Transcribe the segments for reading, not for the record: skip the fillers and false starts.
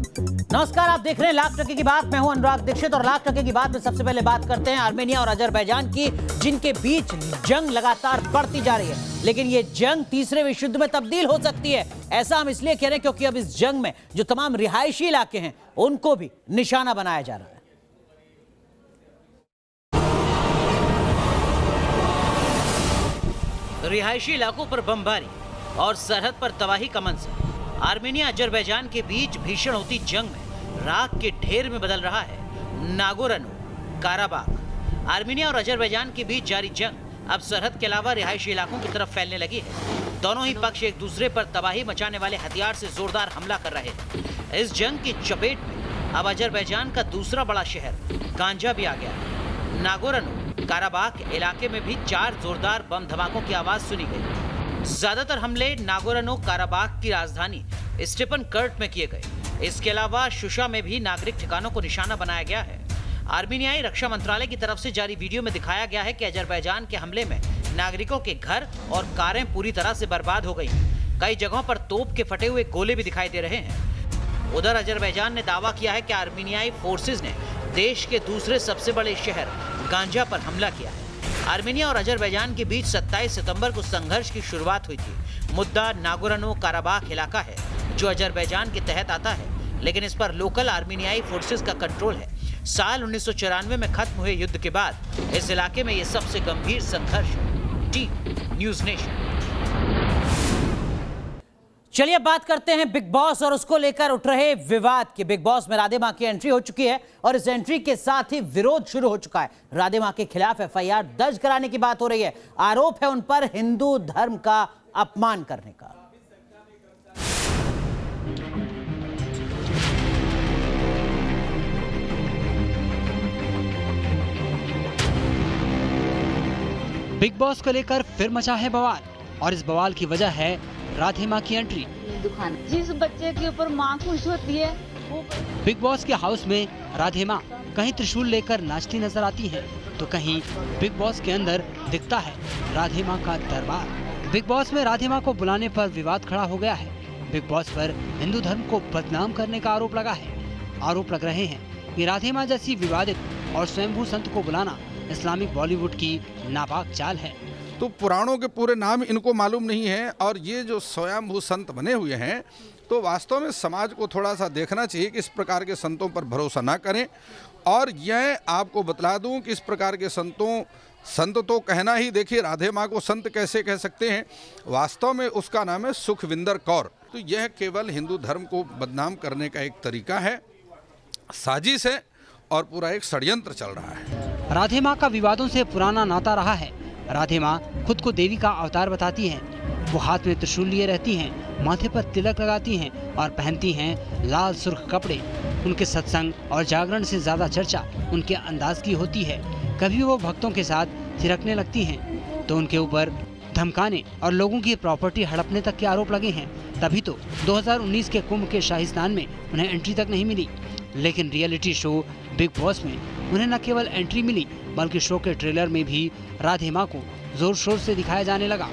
नमस्कार, आप देख रहे हैं लाख टके की बात। मैं हूं अनुराग दीक्षित और लाख टके की बात में सबसे पहले बात करते हैं आर्मेनिया और अजरबैजान की, जिनके बीच जंग लगातार बढ़ती जा रही है। लेकिन ये जंग तीसरे विश्व युद्ध में तब्दील हो सकती है। ऐसा हम इसलिए कह रहे हैं क्योंकि अब इस जंग में जो तमाम रिहायशी इलाके हैं उनको भी निशाना बनाया जा रहा है। रिहायशी इलाकों पर बमबारी और सरहद पर तबाही का मंजर आर्मेनिया अजरबैजान के बीच भीषण होती जंग में राख के ढेर में बदल रहा है नागोर्नो काराबाख। आर्मेनिया और अजरबैजान के बीच जारी जंग अब सरहद के अलावा रिहायशी इलाकों की तरफ फैलने लगी है। दोनों ही पक्ष एक दूसरे पर तबाही मचाने वाले हथियार से जोरदार हमला कर रहे हैं। इस जंग की चपेट में अब अजरबैजान का दूसरा बड़ा शहर गांजा भी आ गया है। नागोर्नो काराबाख इलाके में भी 4 जोरदार बम धमाकों की आवाज सुनी गई। ज्यादातर हमले नागोर्नो काराबाख की राजधानी स्टेपनकर्ट में किए गए। इसके अलावा शुशा में भी नागरिक ठिकानों को निशाना बनाया गया है। आर्मेनियाई रक्षा मंत्रालय की तरफ से जारी वीडियो में दिखाया गया है कि अजरबैजान के हमले में नागरिकों के घर और कारें पूरी तरह से बर्बाद हो गई। कई जगहों पर तोप के फटे हुए गोले भी दिखाई दे रहे हैं। उधर अजरबैजान ने दावा किया है कि आर्मेनियाई फोर्सेज ने देश के दूसरे सबसे बड़े शहर गांजा पर हमला किया है। आर्मेनिया और अजरबैजान के बीच 27 सितंबर को संघर्ष की शुरुआत हुई थी। मुद्दा नागोर्नो काराबाख इलाका है जो अजरबैजान के तहत आता है, लेकिन इस पर लोकल आर्मेनियाई फोर्सेस का कंट्रोल है। साल 1994 में खत्म हुए युद्ध के बाद इस इलाके में यह सबसे गंभीर संघर्ष है। Team news nation. चलिए बात करते हैं बिग बॉस और उसको लेकर उठ रहे विवाद की। बिग बॉस में राधे मां की एंट्री हो चुकी है और इस एंट्री के साथ ही विरोध शुरू हो चुका है। राधे मां के खिलाफ FIR दर्ज कराने की बात हो रही है। आरोप है उन पर हिंदू धर्म का अपमान करने का। बिग बॉस को लेकर फिर मचा है बवाल और इस बवाल की वजह है राधे मां की एंट्री। जिस बच्चे के ऊपर मां खुश होती है वो बिग बॉस के हाउस में राधे मां कहीं त्रिशूल लेकर नाचती नजर आती हैं, तो कहीं बिग बॉस के अंदर दिखता है राधे मां का दरबार। बिग बॉस में राधे मां को बुलाने पर विवाद खड़ा हो गया है। बिग बॉस पर हिंदू धर्म को बदनाम करने का आरोप लगा है। आरोप लग रहे हैं कि राधे मां जैसी विवादित और स्वयंभू संत को बुलाना इस्लामिक बॉलीवुड की नापाक चाल है। तो पुराणों के पूरे नाम इनको मालूम नहीं है और ये जो स्वयंभू संत बने हुए हैं, तो वास्तव में समाज को थोड़ा सा देखना चाहिए कि इस प्रकार के संतों पर भरोसा ना करें। और यह आपको बतला दूं कि इस प्रकार के संत तो कहना ही, देखिए राधे माँ को संत कैसे कह सकते हैं, वास्तव में उसका नाम है सुखविंदर कौर। तो यह केवल हिंदू धर्म को बदनाम करने का एक तरीका है, साजिश है और पूरा एक षड्यंत्र चल रहा है। राधे माँ का विवादों से पुराना नाता रहा है। राधे माँ खुद को देवी का अवतार बताती हैं। वो हाथ में त्रिशूल लिए रहती हैं, माथे पर तिलक लगाती हैं और पहनती हैं लाल सुर्ख कपड़े। उनके सत्संग और जागरण से ज्यादा चर्चा उनके अंदाज की होती है। कभी वो भक्तों के साथ थिरकने लगती हैं तो उनके ऊपर धमकाने और लोगों की प्रॉपर्टी हड़पने तक के आरोप लगे हैं। तभी तो 2019 के कुंभ के शाही स्नान में उन्हें एंट्री तक नहीं मिली। लेकिन रियलिटी शो बिग बॉस में उन्हें न केवल एंट्री मिली बल्कि शो के ट्रेलर में भी राधे माँ को जोर शोर से दिखाया जाने लगा।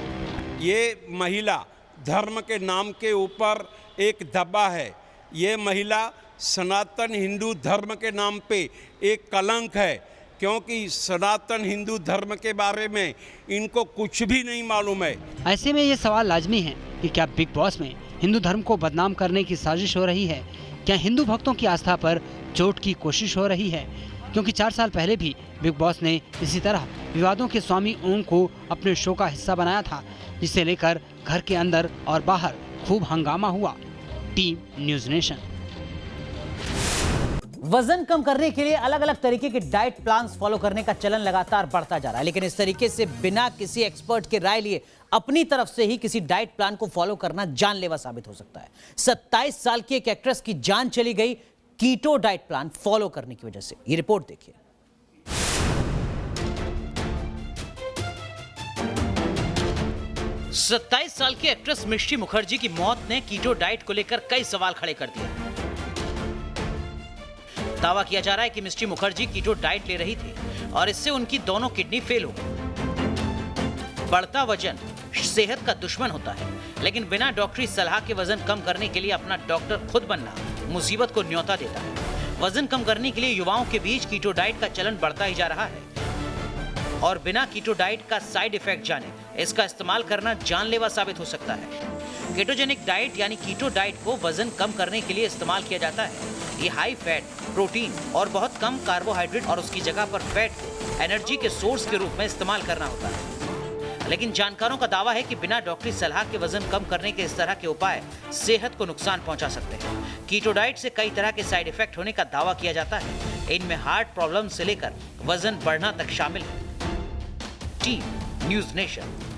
ये महिला धर्म के नाम के ऊपर एक धब्बा है। ये महिला सनातन हिंदू धर्म के नाम पे एक कलंक है, क्योंकि सनातन हिंदू धर्म के बारे में इनको कुछ भी नहीं मालूम है। ऐसे में ये सवाल लाजमी है कि क्या बिग बॉस में हिंदू धर्म को बदनाम करने की साजिश हो रही है? क्या हिंदू भक्तों की आस्था पर चोट की कोशिश हो रही है? क्योंकि 4 साल पहले भी बिग बॉस ने इसी तरह विवादों के स्वामी ओम को अपने शो का हिस्सा बनाया था, जिसे लेकर घर के अंदर और बाहर खूब हंगामा हुआ। Team news nation. वजन कम करने के लिए अलग अलग तरीके के डाइट प्लान्स फॉलो करने का चलन लगातार बढ़ता जा रहा है, लेकिन इस तरीके से बिना किसी एक्सपर्ट की राय लिए अपनी तरफ से ही किसी डाइट प्लान को फॉलो करना जानलेवा साबित हो सकता है। 27 साल की एक एक्ट्रेस की जान चली गई कीटो डाइट प्लान फॉलो करने की वजह से। ये रिपोर्ट देखिए। सत्ताईस साल की एक्ट्रेस मिष्टी मुखर्जी की मौत ने कीटो डाइट को लेकर कई सवाल खड़े कर दिए। दावा किया जा रहा है कि मिष्टी मुखर्जी कीटो डाइट ले रही थी और इससे उनकी दोनों किडनी फेल हो गई। बढ़ता वजन सेहत का दुश्मन होता है, लेकिन बिना डॉक्टरी सलाह के वजन कम करने के लिए अपना डॉक्टर खुद बनना मुसीबत को न्योता देता है। वजन कम करने के लिए युवाओं के बीच कीटो डाइट का चलन बढ़ता ही जा रहा है और बिना कीटो डाइट का साइड इफेक्ट जाने इसका इस्तेमाल करना जानलेवा साबित हो सकता है। केटोजेनिक डाइट यानी कीटो डाइट को वजन कम करने के लिए इस्तेमाल किया जाता है। ये हाई फैट, प्रोटीन और बहुत कम कार्बोहाइड्रेट और उसकी जगह पर फैट को एनर्जी के सोर्स के रूप में इस्तेमाल करना होता है। लेकिन जानकारों का दावा है कि बिना डॉक्टरी सलाह के वजन कम करने के इस तरह के उपाय सेहत को नुकसान पहुंचा सकते हैं। कीटो डाइट से कई तरह के साइड इफेक्ट होने का दावा किया जाता है। इनमें हार्ट प्रॉब्लम से लेकर वजन बढ़ना तक शामिल है। Team news nation.